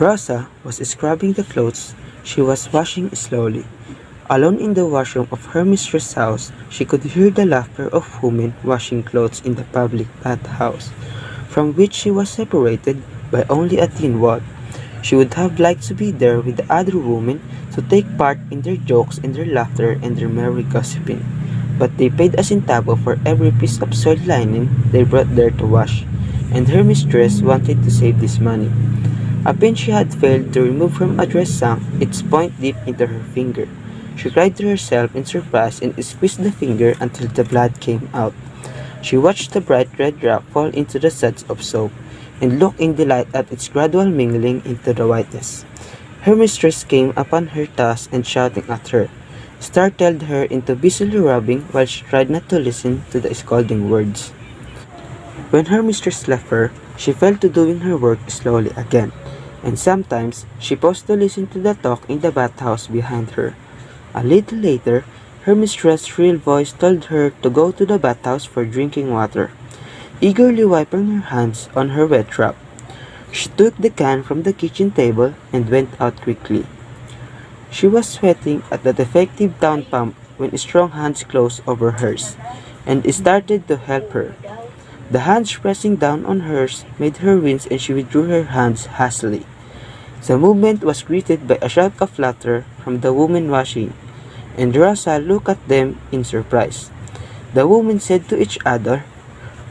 Rosa was scrubbing the clothes she was washing slowly. Alone in the washroom of her mistress' house, she could hear the laughter of women washing clothes in the public bathhouse, from which she was separated by only a thin wall. She would have liked to be there with the other women to take part in their jokes and their laughter and their merry gossiping. But they paid a centavo for every piece of soiled linen they brought there to wash, and her mistress wanted to save this money. A pin she had failed to remove from a dress sank its point deep into her finger. She cried to herself in surprise and squeezed the finger until the blood came out. She watched the bright red drop fall into the suds of soap, and looked in delight at its gradual mingling into the whiteness. Her mistress came upon her tossed and shouting at her, startled her into busily rubbing while she tried not to listen to the scolding words. When her mistress left her, she fell to doing her work slowly again, and sometimes she paused to listen to the talk in the bathhouse behind her. A little later, her mistress' shrill voice told her to go to the bathhouse for drinking water. Eagerly wiping her hands on her wet wrap, she took the can from the kitchen table and went out quickly. She was sweating at the defective town pump when strong hands closed over hers, and started to help her. The hands pressing down on hers made her wince and she withdrew her hands hastily. The movement was greeted by a shout of laughter from the women washing, and Rosa looked at them in surprise. The women said to each other,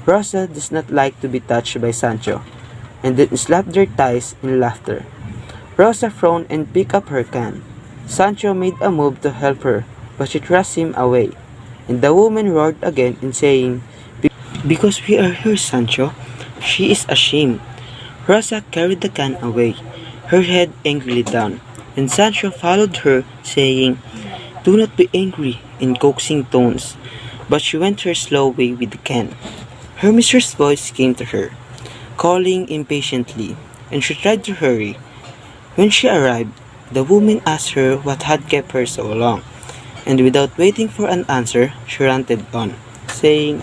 "Rosa does not like to be touched by Sancho," and then slapped their thighs in laughter. Rosa frowned and picked up her can. Sancho made a move to help her, but she thrust him away, and the woman roared again in saying, "Because we are here, Sancho, she is ashamed." Rosa carried the can away, her head angrily down, and Sancho followed her, saying, "Do not be angry," in coaxing tones, but she went her slow way with the can. Her mistress' voice came to her, calling impatiently, and she tried to hurry. When she arrived, the woman asked her what had kept her so long, and without waiting for an answer, she ranted on, saying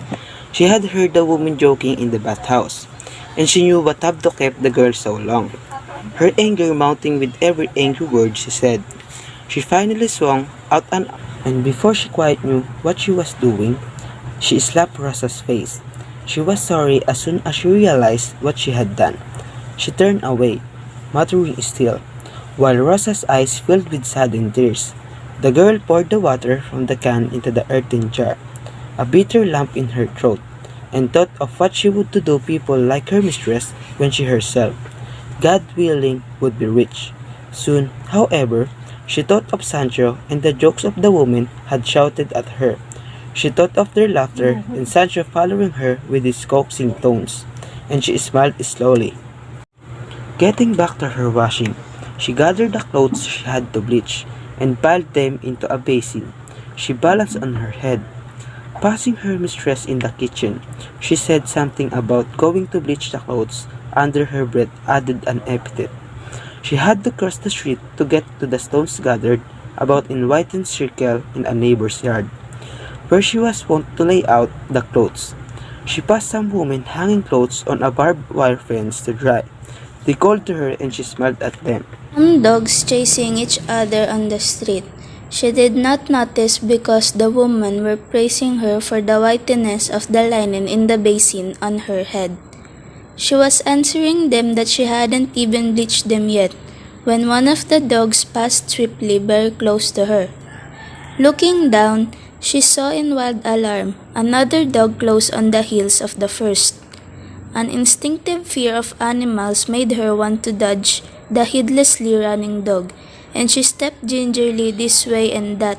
she had heard the woman joking in the bathhouse, and she knew what had kept the girl so long. Her anger mounting with every angry word she said, she finally swung out and before she quite knew what she was doing, she slapped Rosa's face. She was sorry as soon as she realized what she had done. She turned away, muttering still, while Rosa's eyes filled with sudden tears. The girl poured the water from the can into the earthen jar, a bitter lump in her throat, and thought of what she would do to people like her mistress when she herself, God willing, would be rich. Soon, however, she thought of Sancho and the jokes of the women had shouted at her. She thought of their laughter and Sancho following her with his coaxing tones, and she smiled slowly. Getting back to her washing, she gathered the clothes she had to bleach and piled them into a basin she balanced on her head. Passing her mistress in the kitchen, she said something about going to bleach the clothes. Under her breath added an epithet. She had to cross the street to get to the stones gathered about in whitened circle in a neighbor's yard, where she was wont to lay out the clothes. She passed some women hanging clothes on a barbed wire fence to dry. They called to her and she smiled at them. Some dogs chasing each other on the street. She did not notice because the women were praising her for the whiteness of the linen in the basin on her head. She was answering them that she hadn't even bleached them yet, when one of the dogs passed swiftly very close to her. Looking down, she saw in wild alarm another dog close on the heels of the first. An instinctive fear of animals made her want to dodge the heedlessly running dog, and she stepped gingerly this way and that.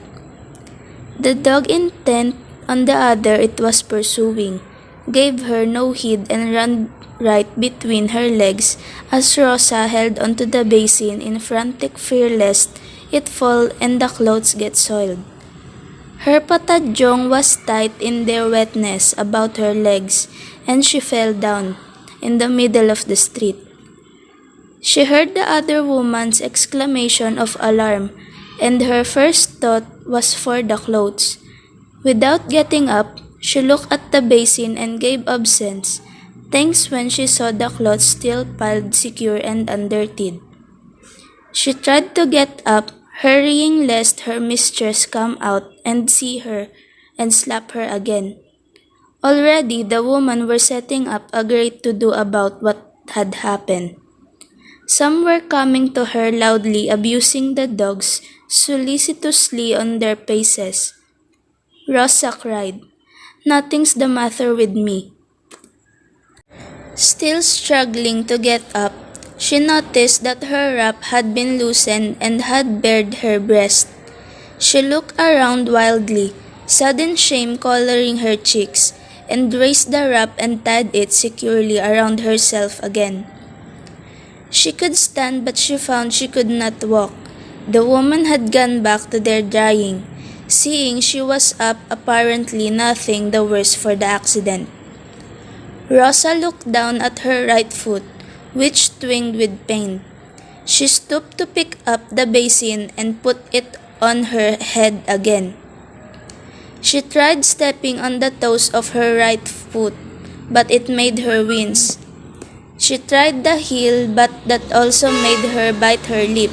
The dog, intent on the other it was pursuing, gave her no heed and ran right between her legs as Rosa held onto the basin in frantic fear lest it fall and the clothes get soiled. Her patadyong was tight in their wetness about her legs, and she fell down in the middle of the street. She heard the other woman's exclamation of alarm, and her first thought was for the clothes. Without getting up, she looked at the basin and gave obeisance, thanks when she saw the clothes still piled secure and undirtied. She tried to get up, hurrying lest her mistress come out and see her and slap her again. Already the women were setting up a great to-do about what had happened. Some were coming to her loudly abusing the dogs solicitously on their paces. Rosa cried, "Nothing's the matter with me." Still struggling to get up, she noticed that her wrap had been loosened and had bared her breast. She looked around wildly, sudden shame coloring her cheeks, and raised the wrap and tied it securely around herself again. She could stand, but she found she could not walk. The woman had gone back to their drying, seeing she was up, apparently nothing the worse for the accident. Rosa looked down at her right foot, which twinged with pain. She stooped to pick up the basin and put it on her head again. She tried stepping on the toes of her right foot, but it made her wince. She tried the heel, but that also made her bite her lip.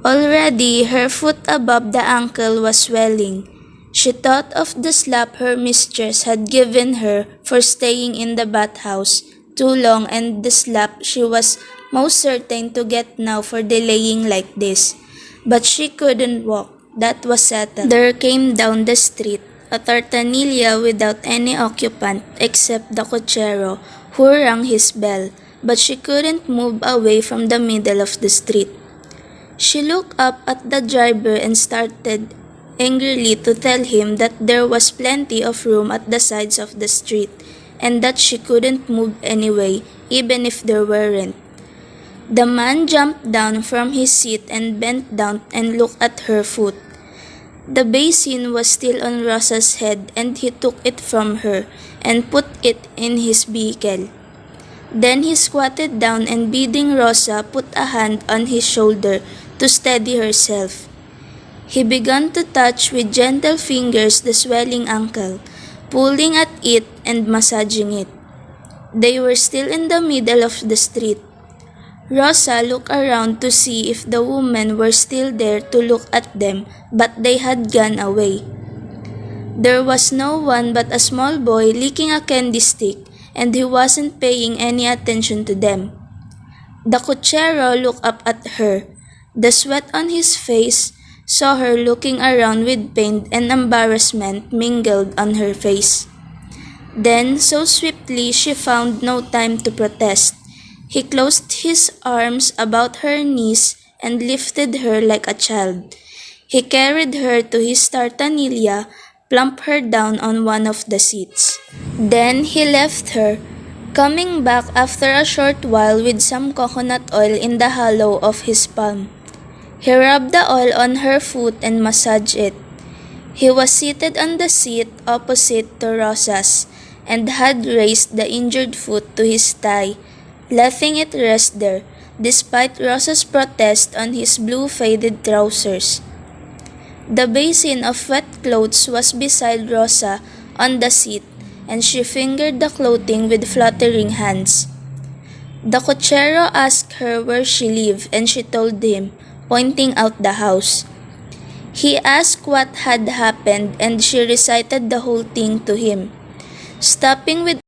Already her foot above the ankle was swelling. She thought of the slap her mistress had given her for staying in the bathhouse too long, and the slap she was most certain to get now for delaying like this. But she couldn't walk. That was settled. There came down the street a tartanilla without any occupant except the cochero, who rang his bell, but she couldn't move away from the middle of the street. She looked up at the driver and started angrily to tell him that there was plenty of room at the sides of the street, and that she couldn't move anyway, even if there weren't. The man jumped down from his seat and bent down and looked at her foot. The basin was still on Rosa's head, and he took it from her and put it in his vehicle. Then he squatted down and, bidding Rosa put a hand on his shoulder to steady herself, he began to touch with gentle fingers the swelling ankle, pulling at it and massaging it. They were still in the middle of the street. Rosa looked around to see if the women were still there to look at them, but they had gone away. There was no one but a small boy licking a candy stick, and he wasn't paying any attention to them. The cochero looked up at her. The sweat on his face saw her looking around with pain and embarrassment mingled on her face. Then, so swiftly, she found no time to protest. He closed his arms about her knees and lifted her like a child. He carried her to his tartanilla, plumped her down on one of the seats. Then he left her, coming back after a short while with some coconut oil in the hollow of his palm. He rubbed the oil on her foot and massaged it. He was seated on the seat opposite to Rosa's, and had raised the injured foot to his thigh, letting it rest there, despite Rosa's protest on his blue faded trousers. The basin of wet clothes was beside Rosa on the seat, and she fingered the clothing with fluttering hands. The cochero asked her where she lived, and she told him, pointing out the house. He asked what had happened, and she recited the whole thing to him, stopping with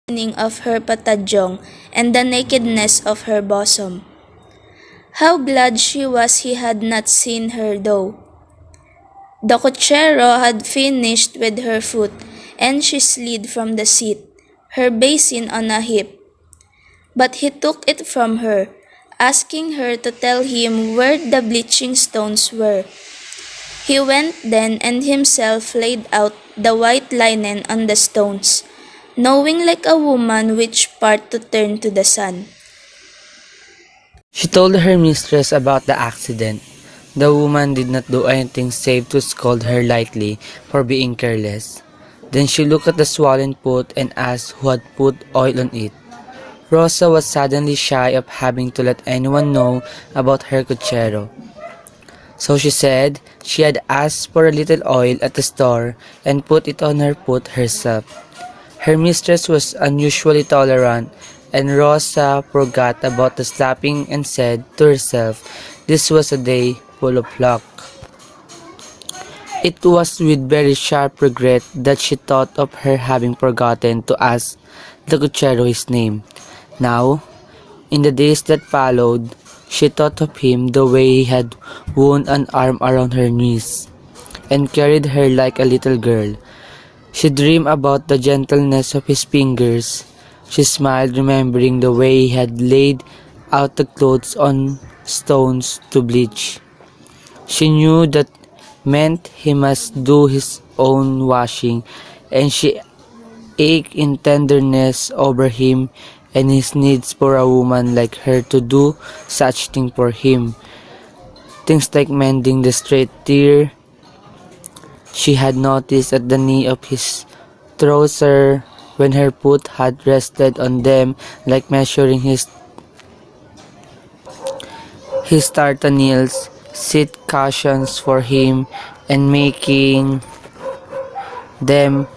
the meaning of her patadyong and the nakedness of her bosom. How glad she was he had not seen her though. The cochero had finished with her foot, and she slid from the seat, her basin on a hip. But he took it from her, asking her to tell him where the bleaching stones were. He went then and himself laid out the white linen on the stones, knowing like a woman which part to turn to the sun. She told her mistress about the accident. The woman did not do anything save to scold her lightly for being careless. Then she looked at the swollen foot and asked who had put oil on it. Rosa was suddenly shy of having to let anyone know about her cochero. So she said she had asked for a little oil at the store and put it on her foot herself. Her mistress was unusually tolerant and Rosa forgot about the slapping and said to herself this was a day full of luck. It was with very sharp regret that she thought of her having forgotten to ask the cochero his name. Now, in the days that followed, she thought of him the way he had wound an arm around her knees and carried her like a little girl. She dreamed about the gentleness of his fingers. She smiled, remembering the way he had laid out the clothes on stones to bleach. She knew that meant he must do his own washing, and she ached in tenderness over him and his needs for a woman like her to do such thing for him. Things like mending the straight tear she had noticed at the knee of his trouser when her foot had rested on them, like measuring his tartanils, seat cushions for him, and making them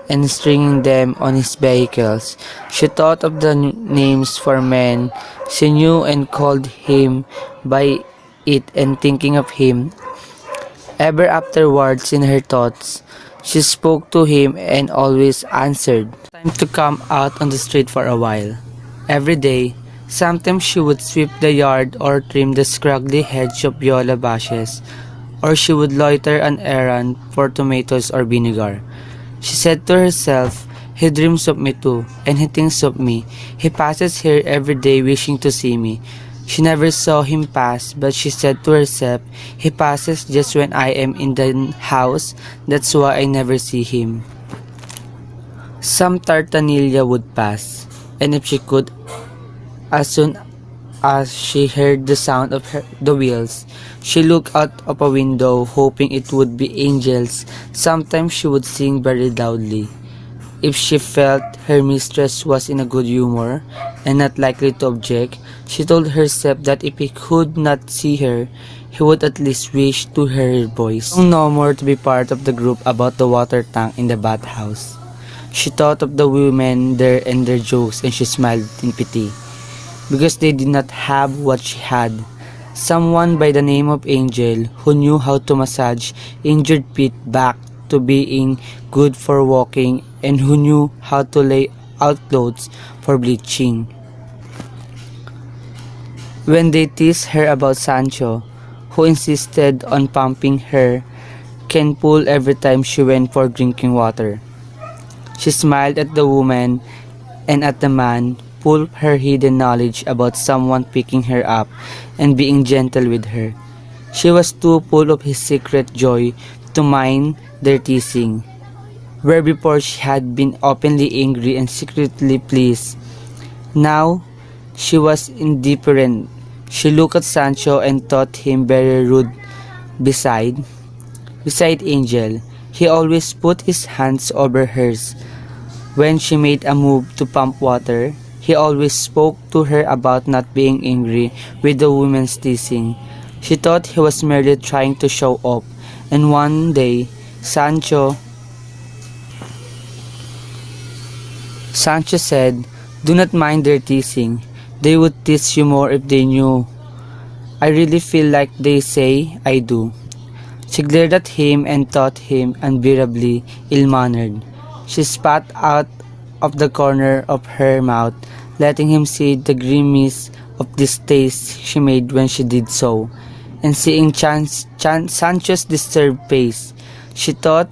and stringing them on his vehicles. She thought of the names for men she knew and called him by it, and thinking of him ever afterwards in her thoughts. She spoke to him and always answered. Time to come out on the street for a while. Every day, sometimes she would sweep the yard or trim the scraggly hedge of viola bushes, or she would loiter an errand for tomatoes or vinegar. She said to herself, he dreams of me too, and he thinks of me. He passes here every day wishing to see me. She never saw him pass, but she said to herself, he passes just when I am in the house, that's why I never see him. Some tartanilla would pass, and if she could, as soon as she heard the sound of the wheels, she looked out of a window, hoping it would be angels. Sometimes she would sing very loudly. If she felt her mistress was in a good humor and not likely to object, she told herself that if he could not see her, he would at least wish to hear her voice. Long no more to be part of the group about the water tank in the bathhouse. She thought of the women there and their jokes, and she smiled in pity, because they did not have what she had. Someone by the name of Angel, who knew how to massage injured feet back to being good for walking, and who knew how to lay out clothes for bleaching. When they teased her about Sancho, who insisted on pumping her can pull every time she went for drinking water, she smiled at the woman and at the man, full of her hidden knowledge about someone picking her up and being gentle with her. She was too full of his secret joy to mind their teasing, where before she had been openly angry and secretly pleased. Now she was indifferent. She looked at Sancho and thought him very rude. Beside Angel, he always put his hands over hers. When she made a move to pump water, he always spoke to her about not being angry with the woman's teasing. She thought he was merely trying to show off, and one day, Sancho said, "Do not mind their teasing. They would tease you more if they knew. I really feel like they say I do." She glared at him and thought him unbearably ill-mannered. She spat out of the corner of her mouth, letting him see the grimace of distaste she made when she did so. And seeing Sancho's disturbed face, she thought,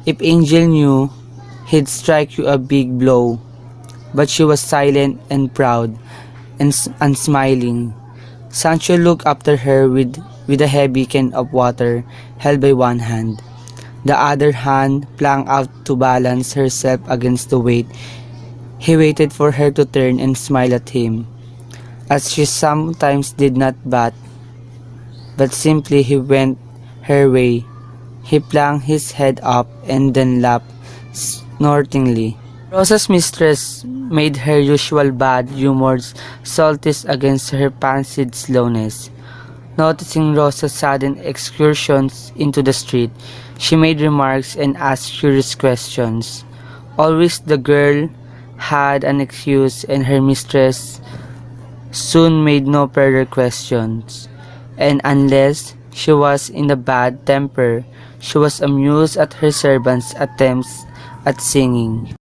if Angel knew, he'd strike you a big blow. But she was silent and proud and unsmiling. Sancho looked after her with a heavy can of water held by one hand. The other hand flung out to balance herself against the weight. He waited for her to turn and smile at him, as she sometimes did not but simply he went her way. He flung his head up and then laughed snortingly. Rosa's mistress made her usual bad-humored sulties against her fancied slowness. Noticing Rosa's sudden excursions into the street, she made remarks and asked curious questions. Always the girl had an excuse, and her mistress soon made no further questions. And unless she was in a bad temper, she was amused at her servants' attempts at singing.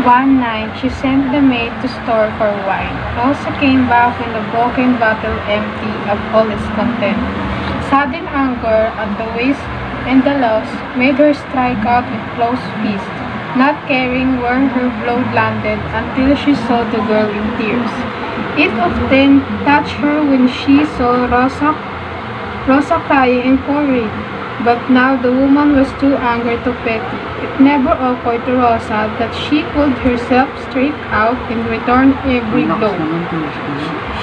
One night, she sent the maid to store for wine. Rosa came back with a broken bottle empty of all its contents. Sudden anger at the waste and the loss made her strike out with closed fist, not caring where her blow landed until she saw the girl in tears. It often touched her when she saw Rosa crying and pouring, but now the woman was too angry to pity. It never occurred to Rosa that she pulled herself straight out and returned every blow.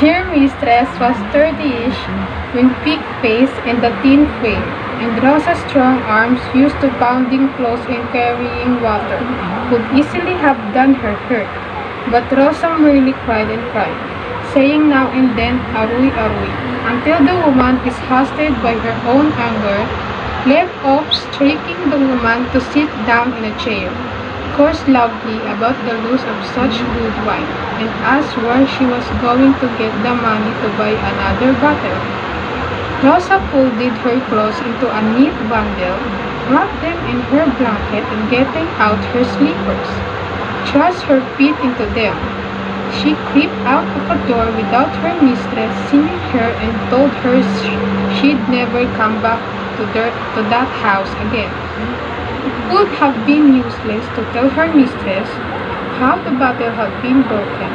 Her mistress was 30-ish when pig-faced and a thin frame, and Rosa's strong arms used to pounding clothes and carrying water could easily have done her hurt. But Rosa merely cried and cried, saying now and then, "Arui, arui," until the woman, exhausted by her own anger, left off striking the woman to sit down in a chair, cursed loudly about the loss of such good wine, and asked where she was going to get the money to buy another bottle. Rosa folded her clothes into a neat bundle, wrapped them in her blanket, and getting out her slippers, thrust her feet into them. She crept out of a door without her mistress seeing her and told her she'd never come back to that house again. It would have been useless to tell her mistress how the bottle had been broken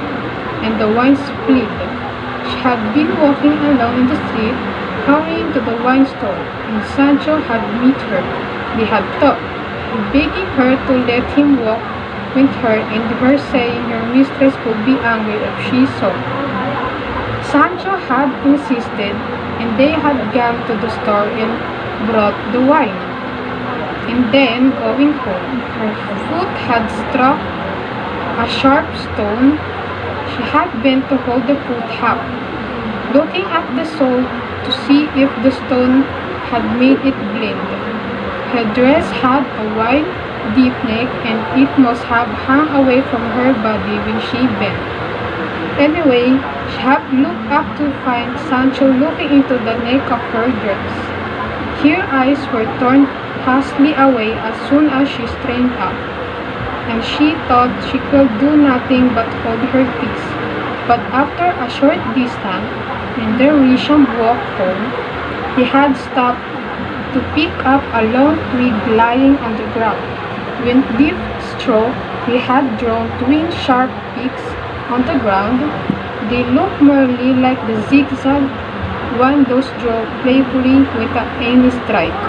and the wine spilled. She had been walking alone in the street, hurrying to the wine store, and Sancho had met her. They had talked, begging her to let him walk with her and her saying her mistress would be angry if she saw. Sancho had insisted, and they had gone to the store and brought the wine. And then, going home, her foot had struck a sharp stone. She had bent to hold the foot up, looking at the sole to see if the stone had made it bleed. Her dress had a wide, deep neck, and it must have hung away from her body when she bent. Anyway, she had looked up to find Sancho looking into the neck of her dress. Her eyes were torn hastily away as soon as she straightened up, and she thought she could do nothing but hold her peace. But after a short distance, when their Risham walked home, he had stopped to pick up a long twig lying on the ground. With deep stroke, he had drawn twin sharp picks on the ground. They looked merely like the zigzag one those draw playfully without any strike.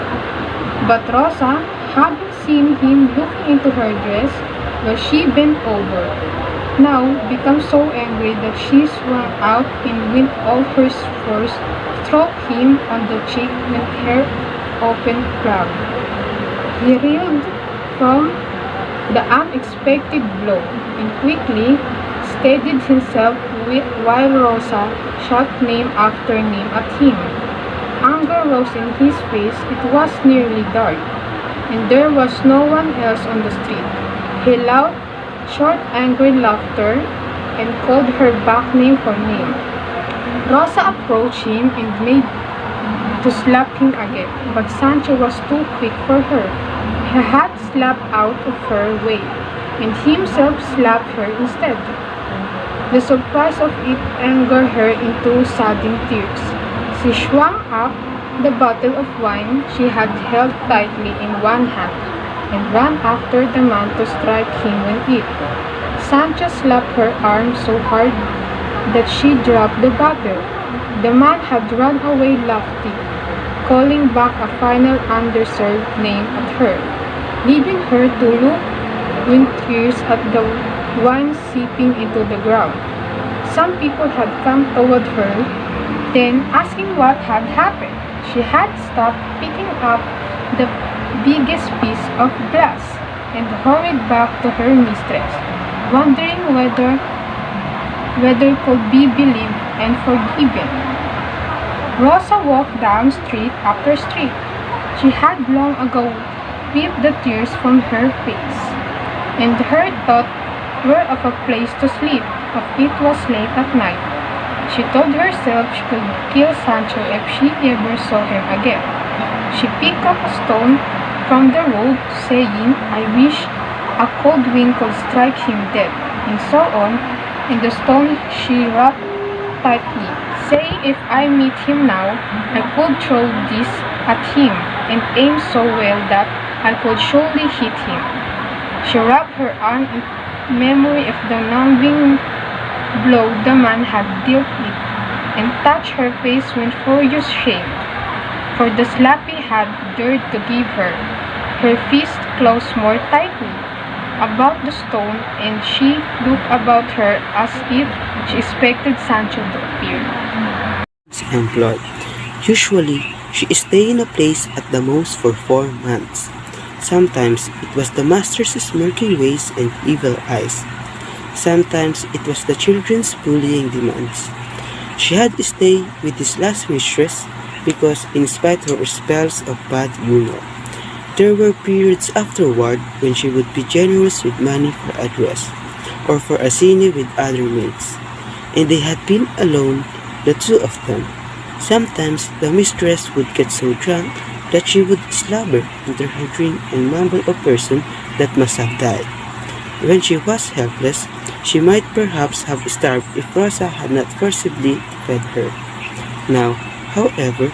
But Rosa, having seen him looking into her dress while she bent over, now became so angry that she swung out and with all her force struck him on the cheek with her open palm. He reeled from the unexpected blow and quickly steadied himself while Rosa shot name after name at him. Anger rose in his face. It was nearly dark, and there was no one else on the street. He laughed short, angry laughter and called her back name for name. Rosa approached him and made to slap him again, but Sancho was too quick for her. He had slapped out of her way, and himself slapped her instead. The surprise of it angered her into sudden tears. She swung up the bottle of wine she had held tightly in one hand and ran after the man to strike him with it. Sancho slapped her arm so hard that she dropped the bottle. The man had run away laughing, calling back a final underserved name at her, leaving her to look with tears at the wine seeping into the ground. Some people had come toward her, then asking what had happened. She had stopped picking up the biggest piece of glass and hurried back to her mistress, wondering whether could be believed and forgiven. Rosa walked down street after street. She had long ago wiped the tears from her face, and her thought were of a place to sleep, if it was late at night. She told herself she could kill Sancho if she ever saw him again. She picked up a stone from the road, saying, "I wish a cold wind could strike him dead," and so on. In the stone she wrapped tightly, saying, "If I meet him now, I could throw this at him and aim so well that I could surely hit him." She wrapped her arm in memory of the numbing blow the man had dealt it, and touched her face with furious shame, for the slap he had dared to give her. Her fist closed more tightly about the stone, and she looked about her as if she expected Sancho to appear. Employed. Usually, she stayed in a place at the most for 4 months. Sometimes it was the master's smirking ways and evil eyes. Sometimes it was the children's bullying demands. She had to stay with this last mistress because, in spite of her spells of bad humor, there were periods afterward when she would be generous with money for a dress or for a cine with other mates. And they had been alone, the two of them. Sometimes the mistress would get so drunk that she would slobber into her drink and mumble a person that must have died. When she was helpless, she might perhaps have starved if Rosa had not forcibly fed her. Now, however,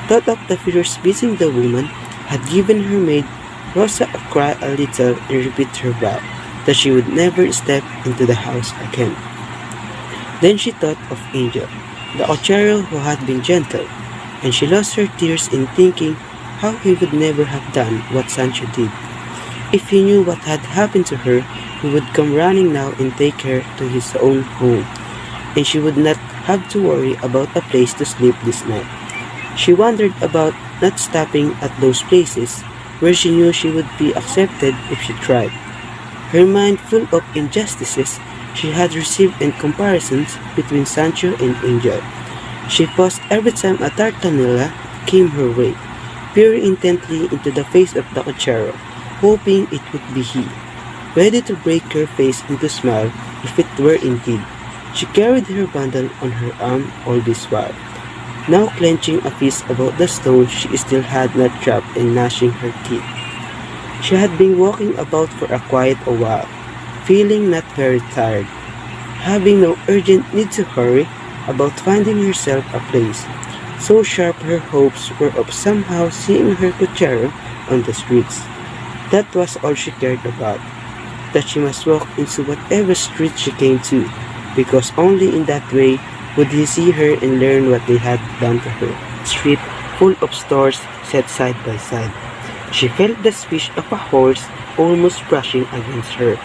thought of the fierce beating the woman had given her maid Rosa cry a little and repeat her vow that she would never step into the house again. Then she thought of Angel, the ochero who had been gentle, and she lost her tears in thinking how he would never have done what Sancho did. If he knew what had happened to her, he would come running now and take her to his own home, and she would not have to worry about a place to sleep this night. She wondered about not stopping at those places where she knew she would be accepted if she tried. Her mind full of injustices she had received and comparisons between Sancho and Angel. She paused every time a tartanella came her way, peering intently into the face of the ochero, hoping it would be he, ready to break her face into smile if it were indeed. She carried her bundle on her arm all this while, now clenching a fist about the stone she still had not dropped and gnashing her teeth. She had been walking about for a quiet while, feeling not very tired, having no urgent need to hurry about finding herself a place. So sharp her hopes were of somehow seeing her cochero on the streets. That was all she cared about, that she must walk into whatever street she came to, because only in that way would he see her and learn what they had done to her. Street full of stores set side by side. She felt the swish of a horse almost brushing against her.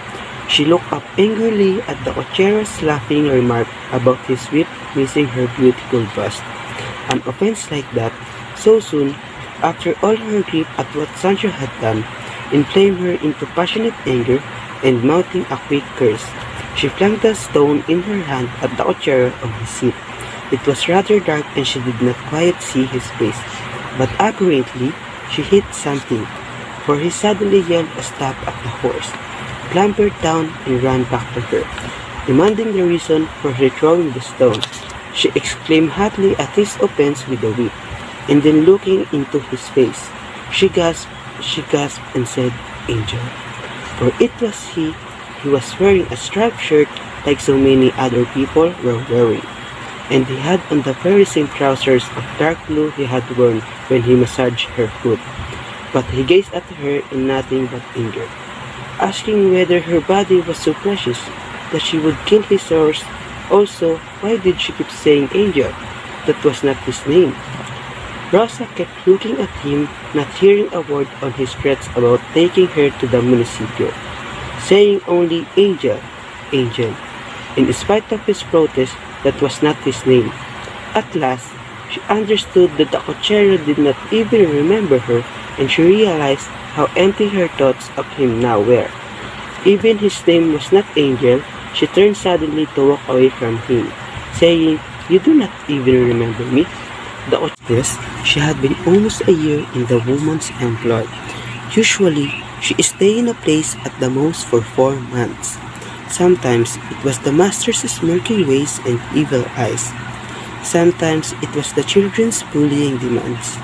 She looked up angrily at the ochero's laughing remark about his whip missing her beautiful bust. An offense like that, so soon, after all her grief at what Sancho had done, inflamed her into passionate anger and mouthing a quick curse. She flung the stone in her hand at the ochero on his seat. It was rather dark and she did not quite see his face, but apparently she hit something, for he suddenly yelled a stop at the horse, clambered down and ran back to her, demanding the reason for her throwing the stone. She exclaimed hotly at his offense with the whip, and then looking into his face, she gasped, and said, "Angel." For it was he. He was wearing a striped shirt like so many other people were wearing, and he had on the very same trousers of dark blue he had worn when he massaged her foot. But he gazed at her in nothing but anger, asking whether her body was so precious that she would kill his horse. Also, why did she keep saying Angel? That was not his name. Rosa kept looking at him, not hearing a word on his threats about taking her to the municipio, saying only Angel, Angel. In spite of his protest, that was not his name. At last, she understood that the cochero did not even remember her, and she realized how empty her thoughts of him now were. Even his name was not Angel. She turned suddenly to walk away from him, saying, "You do not even remember me?" Yes, she had been almost a year in the woman's employ. Usually, she stayed in a place at the most for 4 months. Sometimes it was the master's smirking ways and evil eyes. Sometimes it was the children's bullying demands.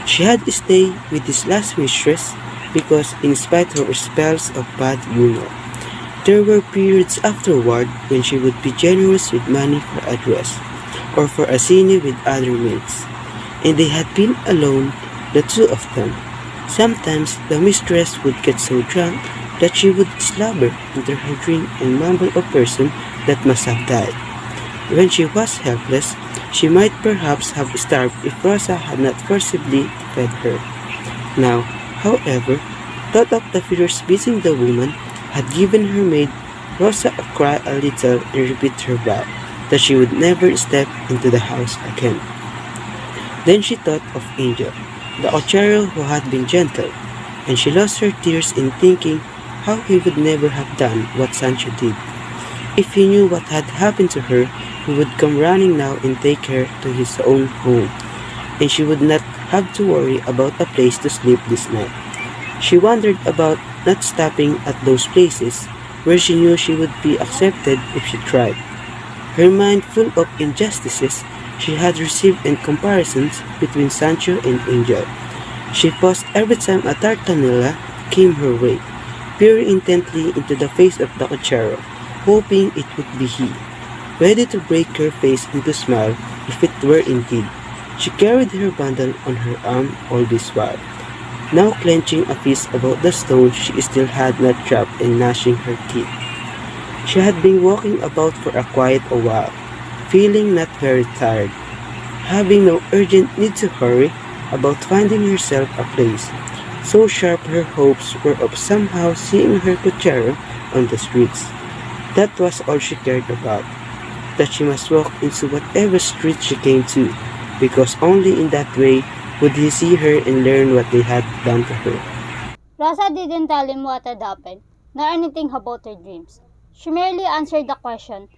She had to stay with this last mistress because, in spite of her spells of bad humor, there were periods afterward when she would be generous with money for a dress or for a cine with other mates. And they had been alone, the two of them. Sometimes the mistress would get so drunk that she would slobber into her drink and mumble a person that must have died. When she was helpless, she might perhaps have starved if Rosa had not forcibly fed her. Now, however, thought of the fierce beating the woman had given her maid Rosa cry a little and repeat her vow that she would never step into the house again. Then she thought of Angel, the ochero who had been gentle, and she lost her tears in thinking how he would never have done what Sancho did. If he knew what had happened to her, he would come running now and take her to his own home, and she would not have to worry about a place to sleep this night. She wondered about not stopping at those places where she knew she would be accepted if she tried. Her mind full of injustices she had received and comparisons between Sancho and Angel. She paused every time a tartanella came her way, peering intently into the face of the cochero, hoping it would be he, ready to break her face into smile if it were indeed. She carried her bundle on her arm all this while, now clenching a fist about the stone she still had not dropped and gnashing her teeth. She had been walking about for quite a while, feeling not very tired, having no urgent need to hurry about finding herself a place. So sharp her hopes were of somehow seeing her cochero on the streets. That was all she cared about, that she must walk into whatever street she came to, because only in that way would he see her and learn what they had done to her. Rosa didn't tell him what had happened, nor anything about her dreams. She merely answered the question.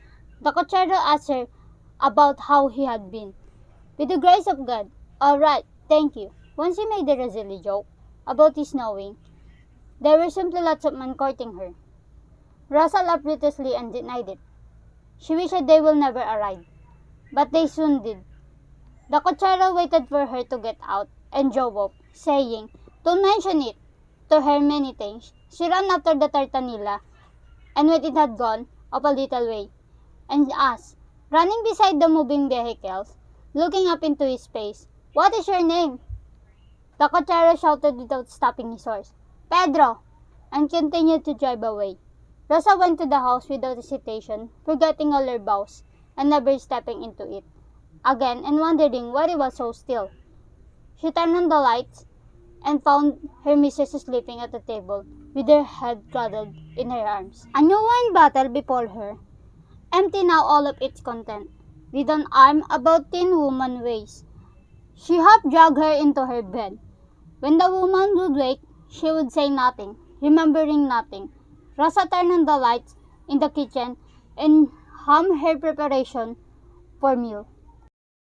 The cochero asked her about how he had been. With the grace of God. All right, thank you. Once he made a silly joke about his knowing, there were simply lots of men courting her. Rosa laughed ruthlessly and denied it. She wished they will never arrive, but they soon did. The cochero waited for her to get out and drove off, saying, "Don't mention it," to her many things. She ran after the tartanilla, and when it had gone off a little way, and asked, running beside the moving vehicles, looking up into his face, "What is your name?" The cochero shouted without stopping his horse, "Pedro," and continued to drive away. Rosa went to the house without hesitation, forgetting all her vows, and never stepping into it again and wondering why it was so still. She turned on the lights and found her mistress sleeping at the table with her head cradled in her arms. A new wine bottle before her, empty now all of its content, with an arm about thin woman's waist. She half dragged her into her bed. When the woman would wake, she would say nothing, remembering nothing. Rosa turned on the lights in the kitchen and hummed her preparation for meal.